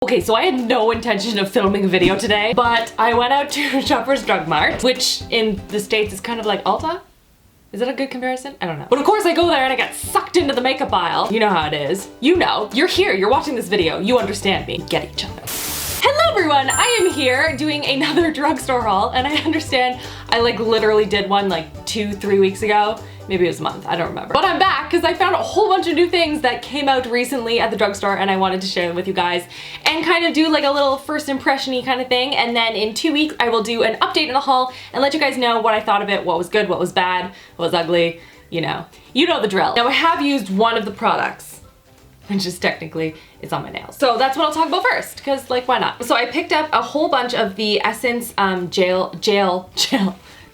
Okay, so I had no intention of filming a video today, but I went out to Shoppers Drug Mart, which in the States is kind of like Ulta. Is that a good comparison? I don't know. But of course I go there and I get sucked into the makeup aisle. You know how it is. You know. You're here, you're watching this video. You understand me. Get each other. Hello everyone, I am here doing another drugstore haul, and I understand I like literally did one like 2-3 weeks ago. Maybe it was a month, I don't remember. But I'm back because I found a whole bunch of new things that came out recently at the drugstore and I wanted to share them with you guys and kind of do like a little first impression-y kind of thing. And then in 2 weeks I will do an update and a haul and let you guys know what I thought of it, what was good, what was bad, what was ugly, you know the drill. Now I have used one of the products, which is technically, it's on my nails. So that's what I'll talk about first, because like, why not? So I picked up a whole bunch of the Essence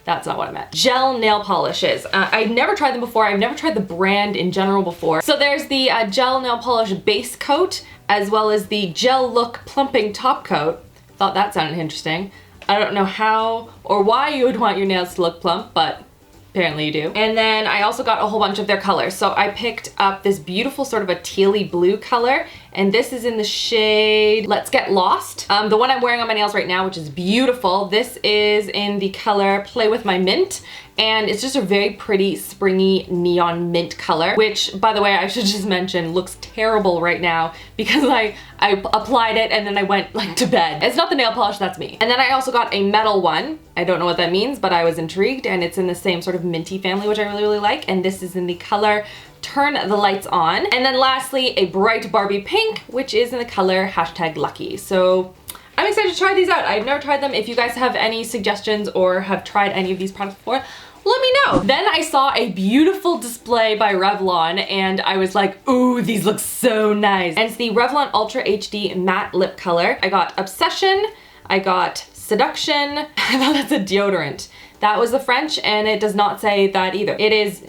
that's not what I meant. Gel nail polishes. I've never tried them before. I've never tried the brand in general before. So there's the gel nail polish base coat, as well as the gel look plumping top coat. Thought that sounded interesting. I don't know how or why you would want your nails to look plump, but apparently you do. And then I also got a whole bunch of their colors. So I picked up this beautiful sort of a tealy blue color, and this is in the shade Let's Get Lost. The one I'm wearing on my nails right now, which is beautiful. This is in the color Play With My Mint, and it's just a very pretty springy neon mint color, which, by the way, I should just mention looks terrible right now because I applied it and then I went like to bed. It's not the nail polish, that's me. And then I also got a metal one. I don't know what that means, but I was intrigued, and it's in the same sort of minty family, which I really, really like. And this is in the color Turn the Lights On. And then lastly, a bright Barbie pink, which is in the color #lucky. So I'm excited to try these out. I've never tried them. If you guys have any suggestions or have tried any of these products before, let me know. Then I saw a beautiful display by Revlon and I was like, ooh, these look so nice. And it's the Revlon Ultra HD Matte Lip Color. I got Obsession, I got Seduction. I thought that's a deodorant. That was the French, and it does not say that either. It is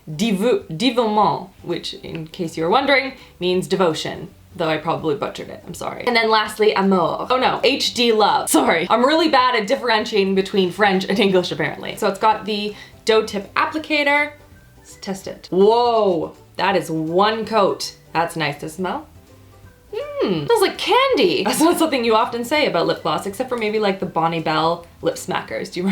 Dévouement, which, in case you were wondering, means devotion. Though I probably butchered it, I'm sorry. And then lastly, Amour. Oh no, HD Love. Sorry, I'm really bad at differentiating between French and English apparently. So it's got the doe tip applicator. Let's test it. Whoa, that is one coat. That's nice to smell. Smells like candy. That's not something you often say about lip gloss, except for maybe like the Bonnie Bell lip smackers. Do you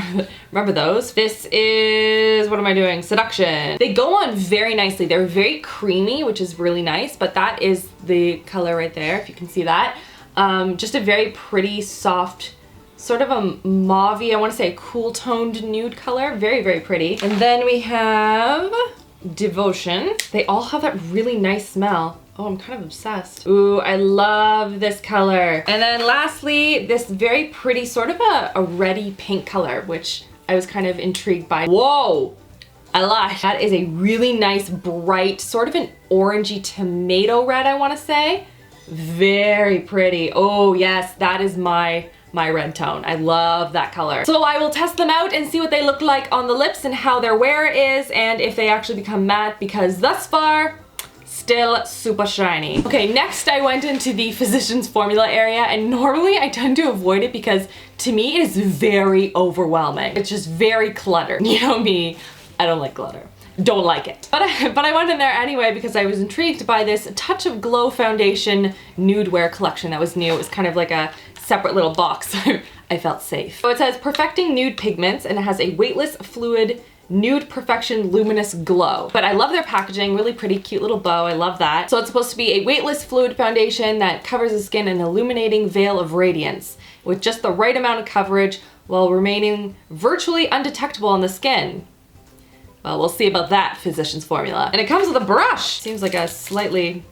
remember those? This is, what am I doing? Seduction. They go on very nicely. They're very creamy, which is really nice, but that is the color right there, if you can see that. Just a very pretty, soft, sort of a mauve-y, I want to say a cool toned nude color. Very, very pretty. And then we have Devotion. They all have that really nice smell. Oh, I'm kind of obsessed. Ooh, I love this color. And then lastly, this very pretty sort of a reddy pink color, which I was kind of intrigued by. Whoa, I lied. That is a really nice, bright, sort of an orangey tomato red, I want to say. Very pretty. Oh yes, that is my red tone. I love that color. So I will test them out and see what they look like on the lips and how their wear is and if they actually become matte, because thus far, still super shiny. Okay, next I went into the Physicians Formula area, and normally I tend to avoid it because to me it is very overwhelming. It's just very cluttered. You know me, I don't like clutter. Don't like it. But I went in there anyway because I was intrigued by this Touch of Glow Foundation nude wear collection that was new. It was kind of like a separate little box. I felt safe. So it says Perfecting Nude Pigments, and it has a weightless fluid Nude Perfection Luminous Glow. But I love their packaging, really pretty, cute little bow, I love that. So it's supposed to be a weightless fluid foundation that covers the skin in an illuminating veil of radiance with just the right amount of coverage while remaining virtually undetectable on the skin. Well, we'll see about that, Physicians Formula. And it comes with a brush. Seems like a slightly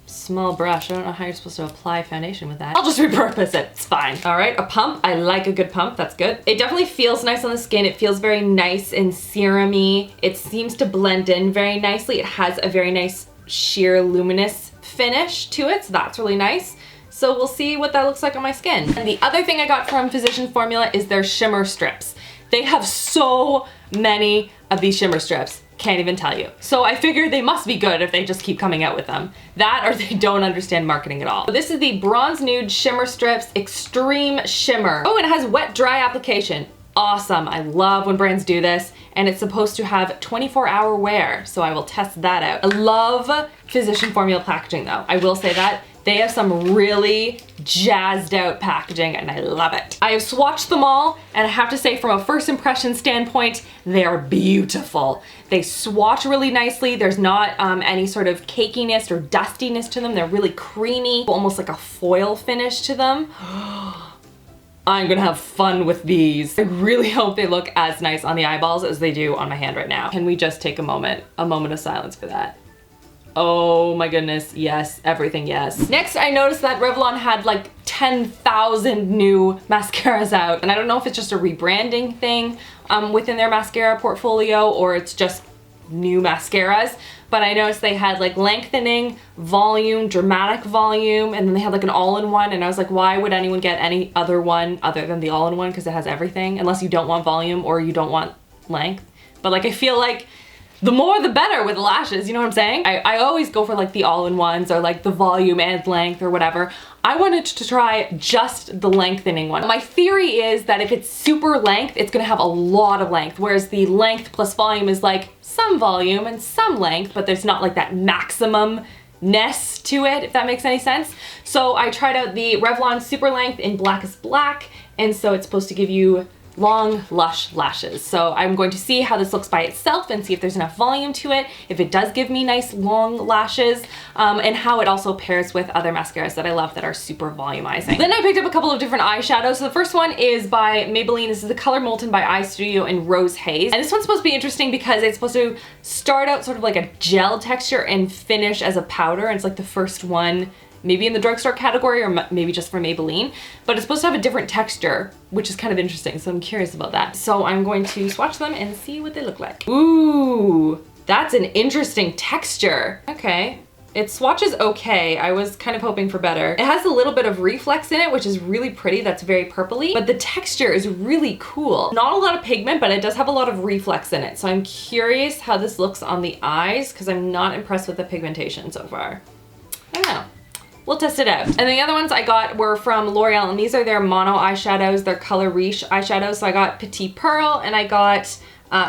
small brush. I don't know how you're supposed to apply foundation with that. I'll just repurpose it, it's fine. All right, a pump. I like a good pump, that's good. It definitely feels nice on the skin. It feels very nice and serum-y. It seems to blend in very nicely. It has a very nice sheer luminous finish to it, so that's really nice. So we'll see what that looks like on my skin. And the other thing I got from Physicians Formula is their shimmer strips. They have so many of these shimmer strips. Can't even tell you. So I figured they must be good if they just keep coming out with them. That or they don't understand marketing at all. So this is the Bronze Nude Shimmer Strips Extreme Shimmer. Oh, and it has wet dry application. Awesome, I love when brands do this. And it's supposed to have 24-hour wear, so I will test that out. I love Physician Formula packaging though. I will say that. They have some really jazzed out packaging and I love it. I have swatched them all and I have to say from a first impression standpoint, they are beautiful. They swatch really nicely. There's not any sort of cakiness or dustiness to them. They're really creamy, almost like a foil finish to them. I'm gonna have fun with these. I really hope they look as nice on the eyeballs as they do on my hand right now. Can we just take a moment of silence for that? Oh my goodness, yes, everything yes. Next, I noticed that Revlon had like 10,000 new mascaras out, and I don't know if it's just a rebranding thing within their mascara portfolio or it's just new mascaras, but I noticed they had like lengthening, volume, dramatic volume, and then they had like an all-in-one, and I was like, why would anyone get any other one other than the all-in-one? Because it has everything, unless you don't want volume or you don't want length. But like, I feel like the more the better with lashes, you know what I'm saying? I always go for like the all-in-ones or like the volume and length or whatever. I wanted to try just the lengthening one. My theory is that if it's super length, it's gonna have a lot of length, whereas the length plus volume is like some volume and some length, but there's not like that maximum-ness to it, if that makes any sense. So I tried out the Revlon Super Length in Blackest Black, and so it's supposed to give you long, lush lashes. So I'm going to see how this looks by itself and see if there's enough volume to it, if it does give me nice long lashes, and how it also pairs with other mascaras that I love that are super volumizing. Then I picked up a couple of different eyeshadows. So the first one is by Maybelline. This is the color Molten by Eye Studio in Rose Haze. And this one's supposed to be interesting because it's supposed to start out sort of like a gel texture and finish as a powder. And it's like the first one maybe in the drugstore category or maybe just for Maybelline, but it's supposed to have a different texture, which is kind of interesting, so I'm curious about that. So I'm going to swatch them and see what they look like. Ooh, that's an interesting texture. Okay, it swatches okay. I was kind of hoping for better. It has a little bit of reflex in it, which is really pretty. That's very purpley, but the texture is really cool. Not a lot of pigment, but it does have a lot of reflex in it. So I'm curious how this looks on the eyes because I'm not impressed with the pigmentation so far. I don't know. We'll test it out. And the other ones I got were from L'Oreal, and these are their mono eyeshadows, their color Riche eyeshadows. So I got Petite Perle and I got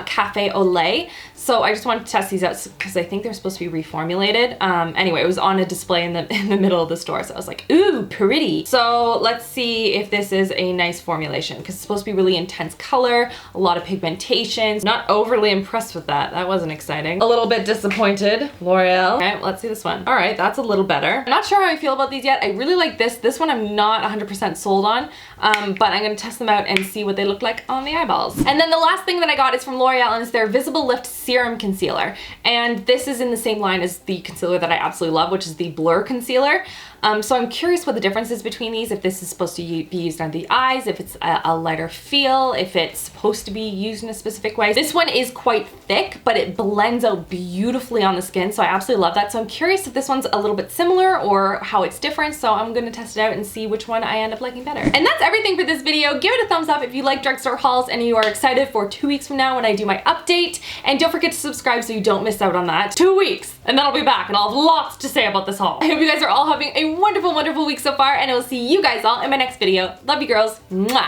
Cafe au Lait. So I just wanted to test these out because I think they're supposed to be reformulated. Anyway, it was on a display in the middle of the store, so I was like, ooh, pretty. So let's see if this is a nice formulation because it's supposed to be really intense color, a lot of pigmentation. Not overly impressed with that. That wasn't exciting. A little bit disappointed, L'Oreal. Okay, let's see this one. All right, that's a little better. I'm not sure how I feel about these yet. I really like this. This one I'm not 100% sold on, but I'm gonna test them out and see what they look like on the eyeballs. And then the last thing that I got is from L'Oreal, and it's their Visible Lift Serum Concealer. And this is in the same line as the concealer that I absolutely love, which is the Blur Concealer. So I'm curious what the difference is between these, if this is supposed to be used on the eyes, if it's a lighter feel, if it's supposed to be used in a specific way. This one is quite thick, but it blends out beautifully on the skin, so I absolutely love that. So I'm curious if this one's a little bit similar or how it's different, so I'm gonna test it out and see which one I end up liking better. And that's everything for this video. Give it a thumbs up if you like drugstore hauls and you are excited for 2 weeks from now when I do my update. And don't forget to subscribe so you don't miss out on that. 2 weeks, and then I'll be back and I'll have lots to say about this haul. I hope you guys are all having a wonderful, wonderful week so far, and I will see you guys all in my next video. Love you girls. Mwah.